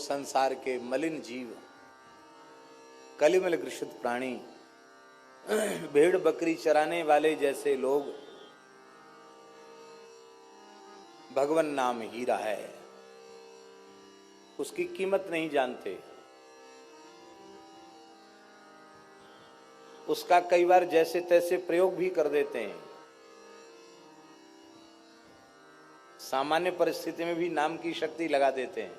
संसार के मलिन जीव, कलिमल ग्रसित प्राणी, भेड़ बकरी चराने वाले जैसे लोग भगवान नाम हीरा है, उसकी कीमत नहीं जानते। उसका कई बार जैसे तैसे प्रयोग भी कर देते हैं। सामान्य परिस्थिति में भी नाम की शक्ति लगा देते हैं।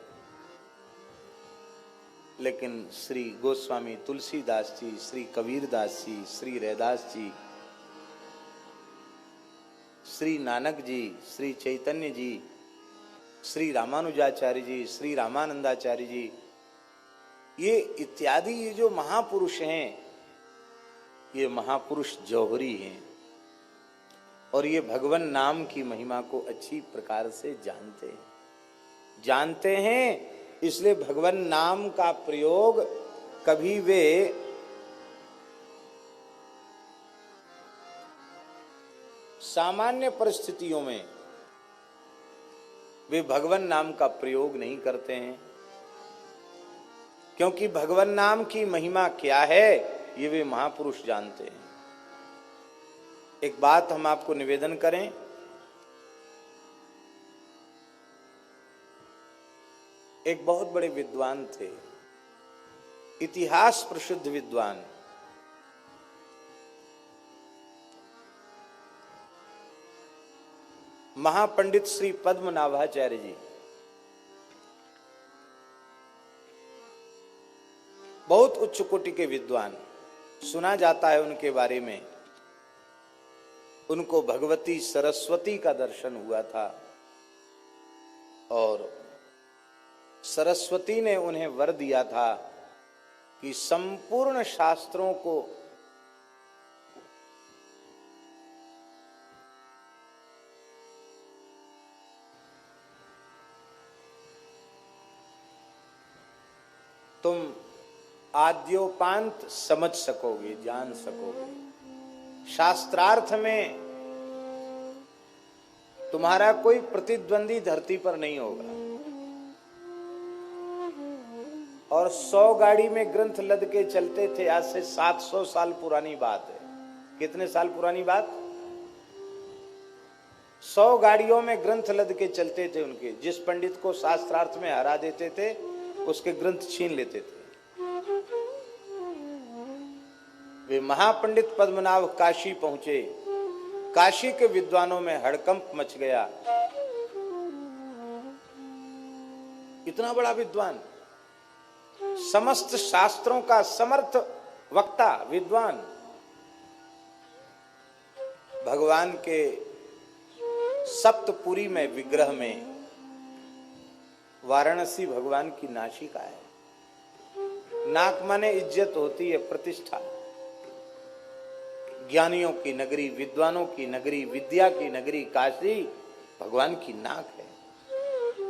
लेकिन श्री गोस्वामी तुलसीदास जी, श्री कबीरदास जी, श्री रैदास जी, श्री नानक जी, श्री चैतन्य जी, श्री रामानुजाचार्य जी, श्री रामानंदाचार्य जी, ये इत्यादि ये जो महापुरुष हैं, ये महापुरुष जौहरी हैं और ये भगवान नाम की महिमा को अच्छी प्रकार से जानते हैं। इसलिए भगवान नाम का प्रयोग कभी वे सामान्य परिस्थितियों में वे भगवान नाम का प्रयोग नहीं करते हैं, क्योंकि भगवान नाम की महिमा क्या है ये वे महापुरुष जानते हैं। एक बात हम आपको निवेदन करें, एक बहुत बड़े विद्वान थे, इतिहास प्रसिद्ध विद्वान, महापंडित श्री पद्मनाभाचार्य जी। बहुत उच्च कोटि के विद्वान। सुना जाता है उनके बारे में, उनको भगवती सरस्वती का दर्शन हुआ था और सरस्वती ने उन्हें वर दिया था कि संपूर्ण शास्त्रों को तुम आद्योपांत समझ सकोगे, जान सकोगे। शास्त्रार्थ में तुम्हारा कोई प्रतिद्वंदी धरती पर नहीं होगा। और 100 गाड़ी में ग्रंथ लद के चलते थे, आज से 700 साल पुरानी बात है। कितने साल पुरानी बात? 100 गाड़ियों में ग्रंथ लद के चलते थे उनके। जिस पंडित को शास्त्रार्थ में हरा देते थे उसके ग्रंथ छीन लेते थे। वे महापंडित पद्मनाभ काशी पहुंचे। काशी के विद्वानों में हड़कंप मच गया। इतना बड़ा विद्वान, समस्त शास्त्रों का समर्थ वक्ता विद्वान, भगवान के सप्तपुरी में विग्रह में वाराणसी भगवान की नासिका है। नाक माने इज्जत होती है, प्रतिष्ठा। ज्ञानियों की नगरी, विद्वानों की नगरी, विद्या की नगरी काशी भगवान की नाक है।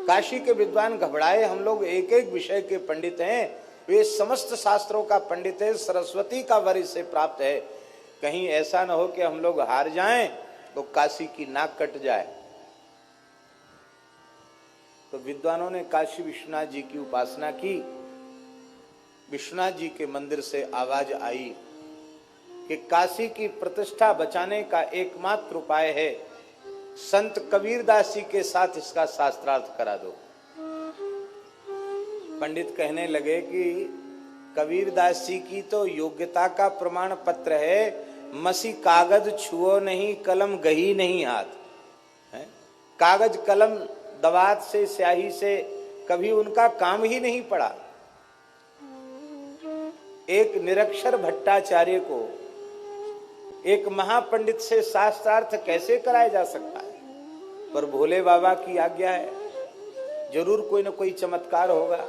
काशी के विद्वान घबराए, हम लोग एक एक विषय के पंडित हैं, वे समस्त शास्त्रों का पंडित है, सरस्वती का वर इससे प्राप्त है, कहीं ऐसा न हो कि हम लोग हार जाएं तो काशी की नाक कट जाए। तो विद्वानों ने काशी विश्वनाथ जी की उपासना की। विश्वनाथ जी के मंदिर से आवाज आई कि काशी की प्रतिष्ठा बचाने का एकमात्र उपाय है, संत कबीरदास जी के साथ इसका शास्त्रार्थ करा दो। पंडित कहने लगे कि कबीरदास जी की तो योग्यता का प्रमाण पत्र है, मसी कागज छुओ नहीं, कलम गही नहीं हाथ है। कागज कलम दवात से, स्याही से कभी उनका काम ही नहीं पड़ा। एक निरक्षर भट्टाचार्य को एक महापंडित से शास्त्रार्थ कैसे कराया जा सकता है? पर भोले बाबा की आज्ञा है, जरूर कोई न कोई चमत्कार होगा।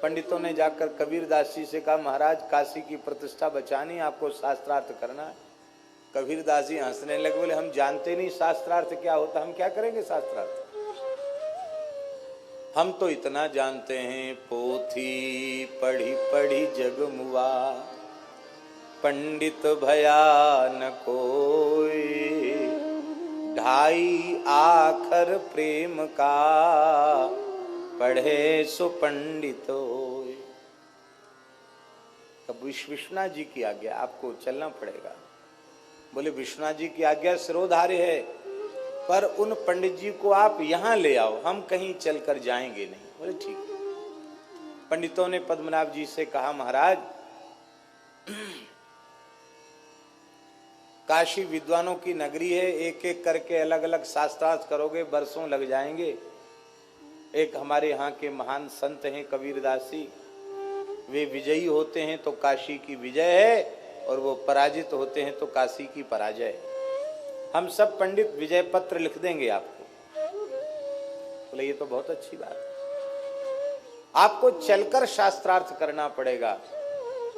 पंडितों ने जाकर कबीरदास जी से कहा, महाराज काशी की प्रतिष्ठा बचानी, आपको शास्त्रार्थ करना है। कबीरदास जी हंसने लगे, बोले हम जानते नहीं शास्त्रार्थ क्या होता, हम क्या करेंगे शास्त्रार्थ? हम तो इतना जानते हैं, पोथी पढ़ी पढ़ी जग मुआ, पंडित भया न कोई, ढाई आखर प्रेम का, पढ़े सो पंडितो। तब विश्वनाथ जी की आज्ञा, आपको चलना पड़ेगा। बोले विश्वनाथ जी की आज्ञा सिरोधार्य है, पर उन पंडित जी को आप यहां ले आओ, हम कहीं चलकर जाएंगे नहीं। बोले ठीक है। पंडितों ने पद्मनाभ जी से कहा, महाराज काशी विद्वानों की नगरी है, एक एक करके अलग अलग शास्त्रार्थ करोगे, बरसों लग जाएंगे। एक हमारे यहाँ के महान संत हैं कबीरदास जी, वे विजयी होते हैं तो काशी की विजय है, और वो पराजित होते हैं तो काशी की पराजय है। हम सब पंडित विजय पत्र लिख देंगे आपको। बोले ये तो बहुत अच्छी बात है, आपको चलकर शास्त्रार्थ करना पड़ेगा।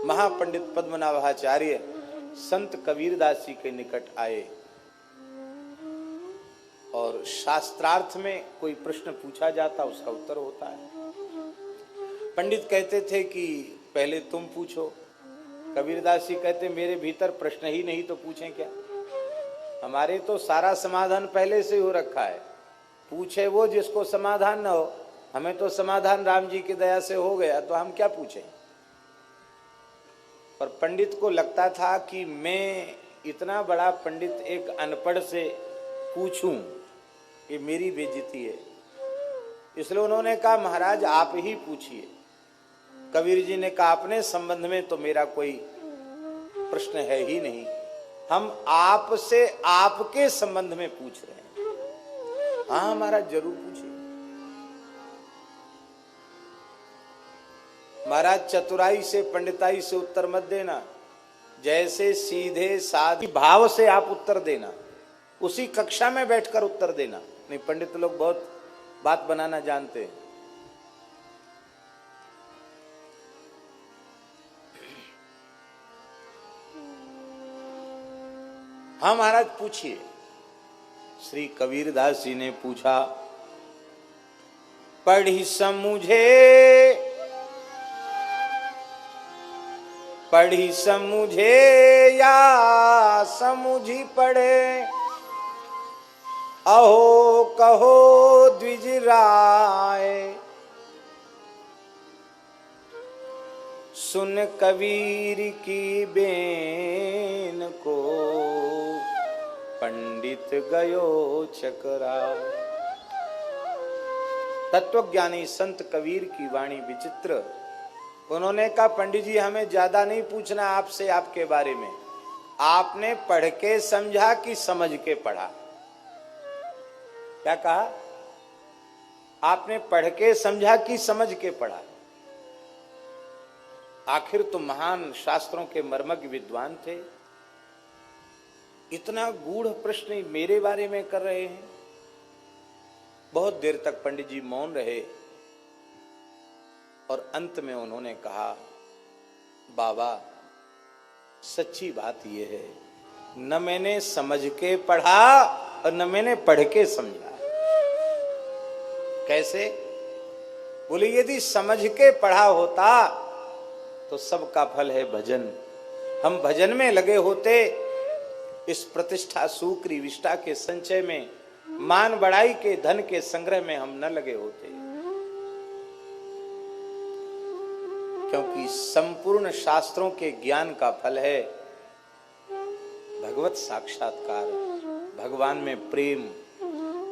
महापंडित पद्मनाभाचार्य संत कबीरदास जी के निकट आए, और शास्त्रार्थ में कोई प्रश्न पूछा जाता उसका उत्तर होता है। पंडित कहते थे कि पहले तुम पूछो, कबीरदास जी कहते मेरे भीतर प्रश्न ही नहीं तो पूछें क्या, हमारे तो सारा समाधान पहले से हो रखा है, पूछे वो जिसको समाधान न हो। हमें तो समाधान राम जी की दया से हो गया, तो हम क्या पूछें। पर पंडित को लगता था कि मैं इतना बड़ा पंडित एक अनपढ़ से पूछूं, ये मेरी बेइज्जती है। इसलिए उन्होंने कहा महाराज आप ही पूछिए। कबीर जी ने कहा अपने संबंध में तो मेरा कोई प्रश्न है ही नहीं, हम आपसे आपके संबंध में पूछ रहे हैं। हाँ महाराज जरूर पूछिए। महाराज चतुराई से पंडिताई से उत्तर मत देना, जैसे सीधे साधे भाव से आप उत्तर देना, उसी कक्षा में बैठकर उत्तर देना। नहीं, पंडित लोग बहुत बात बनाना जानते हैं। हाँ महाराज पूछिए। श्री कबीरदास जी ने पूछा, पढ़ी समझे पढ़ी समझे या समझी पढ़े, अहो कहो द्विज राय, सुन कबीर की बेन को, पंडित गयो चकराय। तत्वज्ञानी संत कबीर की वाणी विचित्र। उन्होंने कहा पंडित जी हमें ज्यादा नहीं पूछना आपसे आपके बारे में, आपने पढ़ के समझा कि समझ के पढ़ा। क्या कहा? आपने पढ़ के समझा कि समझ के पढ़ा। आखिर तो महान शास्त्रों के मर्मज्ञ विद्वान थे, इतना गूढ़ प्रश्न मेरे बारे में कर रहे हैं। बहुत देर तक पंडित जी मौन रहे, और अंत में उन्होंने कहा बाबा सच्ची बात यह है, न मैंने समझ के पढ़ा और न मैंने पढ़ के समझा। कैसे? बोले यदि समझ के पढ़ा होता तो सबका फल है भजन, हम भजन में लगे होते, इस प्रतिष्ठा सुक्री विष्टा के संचय में, मान बढ़ाई के धन के संग्रह में हम न लगे होते। क्योंकि संपूर्ण शास्त्रों के ज्ञान का फल है भगवत साक्षात्कार, भगवान में प्रेम।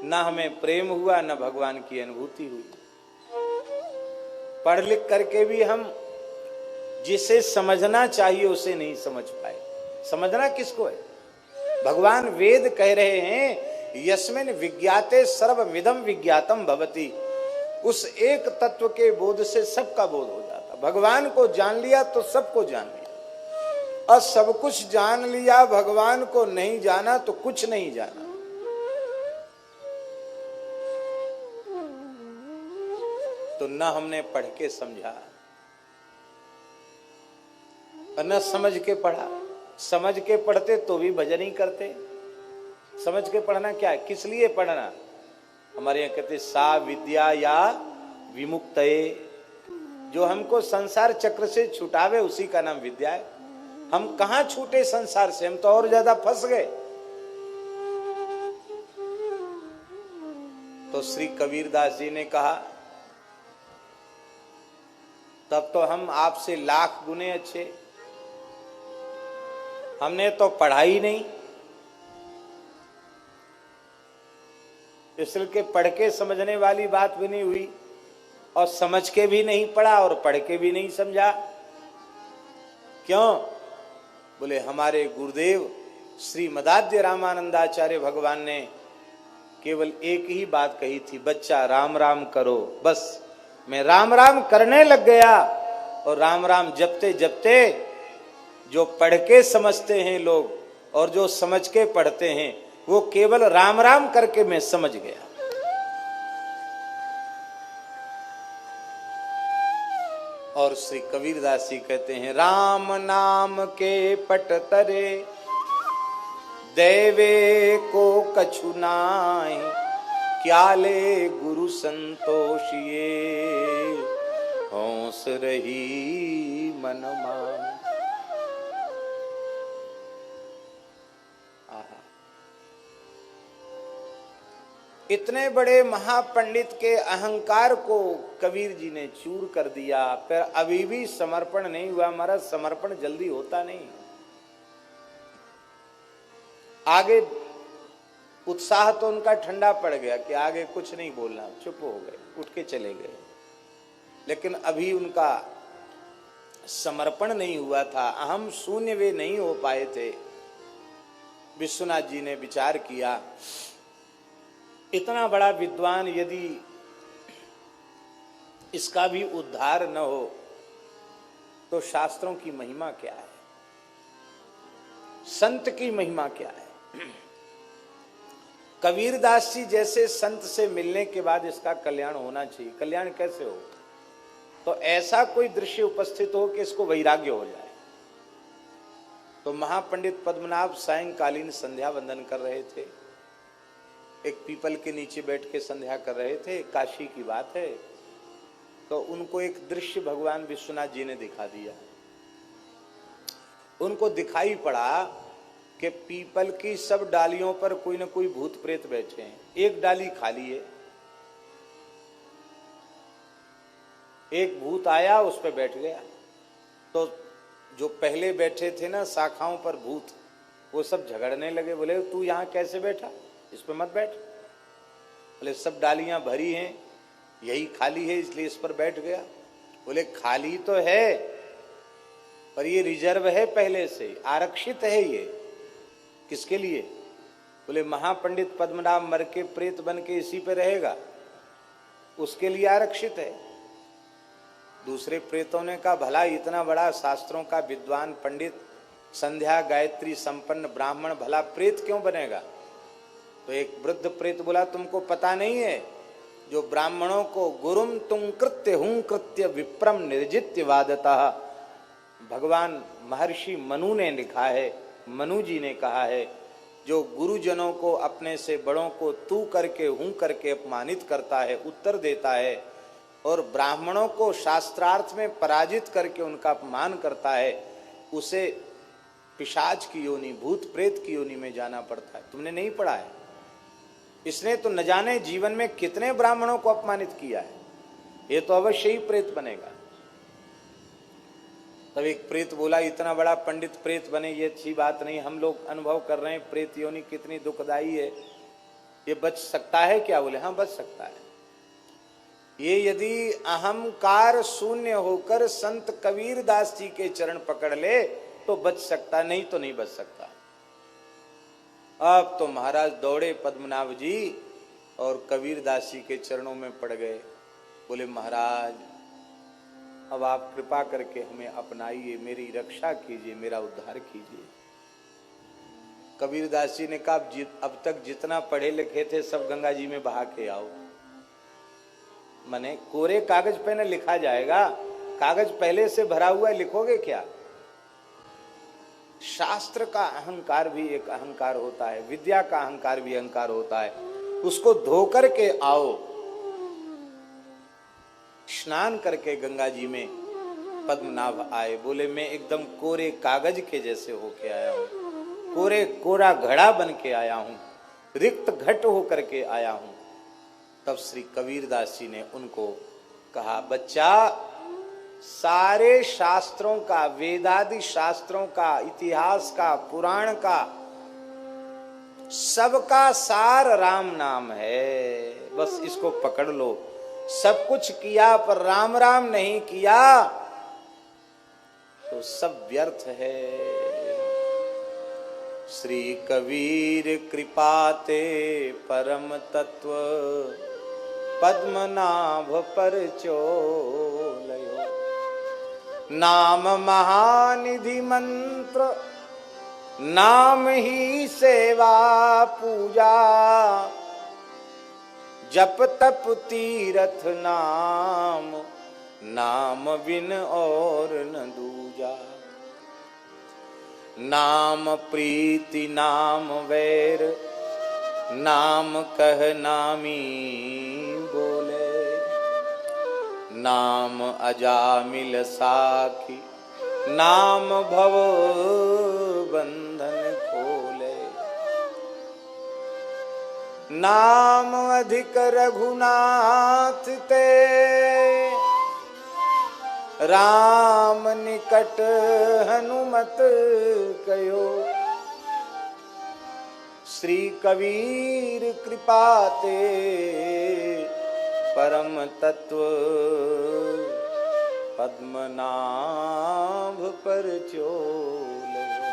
न हमें प्रेम हुआ न भगवान की अनुभूति हुई। पढ़ लिख करके भी हम जिसे समझना चाहिए उसे नहीं समझ पाए। समझना किसको है? भगवान वेद कह रहे हैं यस्मिन् विज्ञाते सर्वमिदं विज्ञातम भवति। उस एक तत्व के बोध से सबका बोध हो जाता। भगवान को जान लिया तो सबको जान लिया, और सब कुछ जान लिया भगवान को नहीं जाना तो कुछ नहीं जाना। तो न हमने पढ़ के समझा और न समझ के पढ़ा। समझ के पढ़ते तो भी भजन ही करते। समझ के पढ़ना क्या है? किस लिए पढ़ना? हमारे यहाँ कहते सा विद्या या विमुक्तये, जो हमको संसार चक्र से छुटावे उसी का नाम विद्या है। हम कहां छूटे संसार से, हम तो और ज्यादा फंस गए। तो श्री कबीरदास जी ने कहा तब तो हम आपसे लाख गुने अच्छे। हमने तो पढ़ाई नहीं, इसलिए पढ़ के समझने वाली बात भी नहीं हुई, और समझ के भी नहीं पढ़ा और पढ़ के भी नहीं समझा। क्यों? बोले हमारे गुरुदेव श्री मदाद्य रामानंदाचार्य भगवान ने केवल एक ही बात कही थी, बच्चा राम राम करो। बस मैं राम राम करने लग गया, और राम राम जपते जपते जो पढ़ के समझते हैं लोग और जो समझ के पढ़ते हैं, वो केवल राम राम करके मैं समझ गया। और श्री कबीरदास जी कहते हैं, राम नाम के पट तरे देवे को कछु नाहि, क्या ले गुरु संतोषिए हौस रही मन मान। इतने बड़े महापंडित के अहंकार को कबीर जी ने चूर कर दिया, पर अभी भी समर्पण नहीं हुआ। हमारा समर्पण जल्दी होता नहीं। आगे उत्साह तो उनका ठंडा पड़ गया कि आगे कुछ नहीं बोलना, चुप हो गए, उठ के चले गए। लेकिन अभी उनका समर्पण नहीं हुआ था, अहम शून्य वे नहीं हो पाए थे। विश्वनाथ जी ने विचार किया, इतना बड़ा विद्वान यदि इसका भी उद्धार न हो तो शास्त्रों की महिमा क्या है, संत की महिमा क्या है। कबीरदास जी जैसे संत से मिलने के बाद इसका कल्याण होना चाहिए। कल्याण कैसे हो? तो ऐसा कोई दृश्य उपस्थित हो कि इसको वैराग्य हो जाए। तो महापंडित पद्मनाभ सायंकालीन संध्या वंदन कर रहे थे, एक पीपल के नीचे बैठ के संध्या कर रहे थे, काशी की बात है। तो उनको एक दृश्य भगवान विश्वनाथ जी ने दिखा दिया। उनको दिखाई पड़ा कि पीपल की सब डालियों पर कोई न कोई भूत प्रेत बैठे हैं, एक डाली खाली है। एक भूत आया, उस पर बैठ गया। तो जो पहले बैठे थे ना शाखाओं पर भूत, वो सब झगड़ने लगे। बोले तू यहाँ कैसे बैठा, इस पर मत बैठ। बोले सब डालियां भरी हैं, यही खाली है इसलिए इस पर बैठ गया। बोले खाली तो है पर ये रिजर्व है, पहले से आरक्षित है। ये किसके लिए? बोले महापंडित पद्मनाभ मर के प्रेत बन के इसी पे रहेगा, उसके लिए आरक्षित है। दूसरे प्रेतों ने कहा भला इतना बड़ा शास्त्रों का विद्वान पंडित, संध्या गायत्री संपन्न ब्राह्मण, भला प्रेत क्यों बनेगा? तो एक वृद्ध प्रेत बोला तुमको पता नहीं है, जो ब्राह्मणों को गुरुम तुम कृत्य हूं कृत्य विप्रम निर्जित्य वादतः, भगवान महर्षि मनु ने लिखा है, मनु जी ने कहा है, जो गुरुजनों को अपने से बड़ों को तू करके हूं करके अपमानित करता है, उत्तर देता है, और ब्राह्मणों को शास्त्रार्थ में पराजित करके उनका अपमान करता है, उसे पिशाच की योनि, भूत प्रेत की योनि में जाना पड़ता है। तुमने नहीं पढ़ा है? इसने तो न जाने जीवन में कितने ब्राह्मणों को अपमानित किया है, ये तो अवश्य ही प्रेत बनेगा। तब एक प्रेत बोला इतना बड़ा पंडित प्रेत बने ये अच्छी बात नहीं, हम लोग अनुभव कर रहे हैं प्रेत योनि कितनी दुखदाई है, ये बच सकता है क्या? बोले हाँ बच सकता है। ये यदि अहंकार शून्य होकर संत कबीरदास जी के चरण पकड़ ले तो बच सकता, नहीं तो नहीं बच सकता। अब तो महाराज दौड़े पद्मनाभ जी और कबीरदास जी के चरणों में पड़ गए। बोले महाराज अब आप कृपा करके हमें अपनाइए, मेरी रक्षा कीजिए, मेरा उद्धार कीजिए। कबीरदास जी ने कहा अब तक जितना पढ़े लिखे थे सब गंगा जी में बहा के आओ। माने कोरे कागज पे न लिखा जाएगा, कागज पहले से भरा हुआ है, लिखोगे क्या? शास्त्र का अहंकार भी एक अहंकार होता है, विद्या का अहंकार भी अहंकार होता है, उसको धो करके आओ। स्नान करके गंगा जी में पद्मनाभ आए। बोले मैं एकदम कोरे कागज के जैसे होके आया हूं, कोरा घड़ा बन के आया हूं, रिक्त घट होकर के आया हूं। तब श्री कबीरदास जी ने उनको कहा बच्चा सारे शास्त्रों का, वेदादि शास्त्रों का, इतिहास का, पुराण का, सबका सार राम नाम है। बस इसको पकड़ लो। सब कुछ किया पर राम राम नहीं किया तो सब व्यर्थ है। श्री कबीर कृपाते परम तत्व पद्मनाभ पर चोलयो। नाम महानिधि मंत्र, नाम ही सेवा पूजा, जप तप तीरथ नाम, नाम बिन और न दूजा। नाम प्रीति नाम वैर, नाम कह नामी बोले। नाम अजामिल साखी, नाम भव बंधन खोले। नाम अधिक रघुनाथ ते, राम निकट हनुमत कयो। श्री कबीर कृपाते परम तत्व पद्मनाभ पर चोलयो।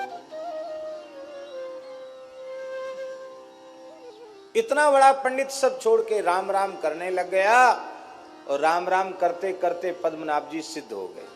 इतना बड़ा पंडित सब छोड़ के राम राम करने लग गया और राम राम करते करते पद्मनाभ जी सिद्ध हो गए।